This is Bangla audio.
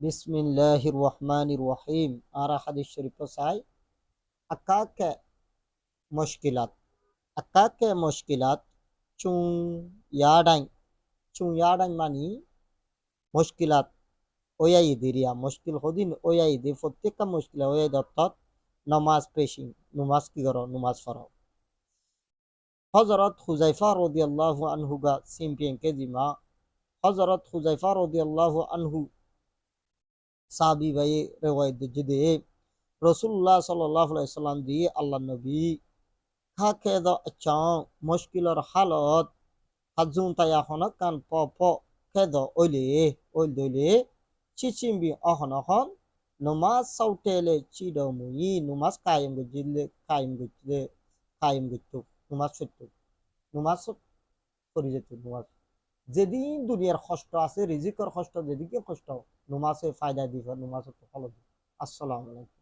বিসমিল্লাহির রহমানির রহিম। আর হাদিস শরীফ চাই আকাকে মুশকিলাত আকাকে মুশকিলাত চুং ইয়াডাং চুং ইয়াডাং মানি মুশকিলাত ওয়াই দিরিয়া মুশকিল হদিন ওয়াই দি প্রত্যেকটা মুশকিল ওয়াই দত্তত নমাজ পেশিং নমাজ কি করো নমাজ পড়ো হযরত হুযায়ফা রাদিয়াল্লাহু আনহু গা সিম্পিয়ন কে দিমা হযরত হুযায়ফা রাদিয়াল্লাহু আনহু সাহাবী ভাই রেওয়ায়েত যদি রসুল্লাহ সাল্লাম দিয়ে আল্লাহ নবী খা খেদ মুশকিলর হালত হাজুন তায়া হন কান প প খেদ ওইলে ওইল দইলে চিচিম্বি অহন অহন নমাজ সাউটেলে চিড মুই নমাজ কায়েম গিতু নমাজ সত্য নমাজ করি যেত নমাজ যেদিন দুনিয়ার কষ্ট আছে রিজিকের কষ্ট যেদিকে কষ্ট নমাজে ফায়দা দিবে নমাজ ফল দিবে। আসসালামু আলাইকুম।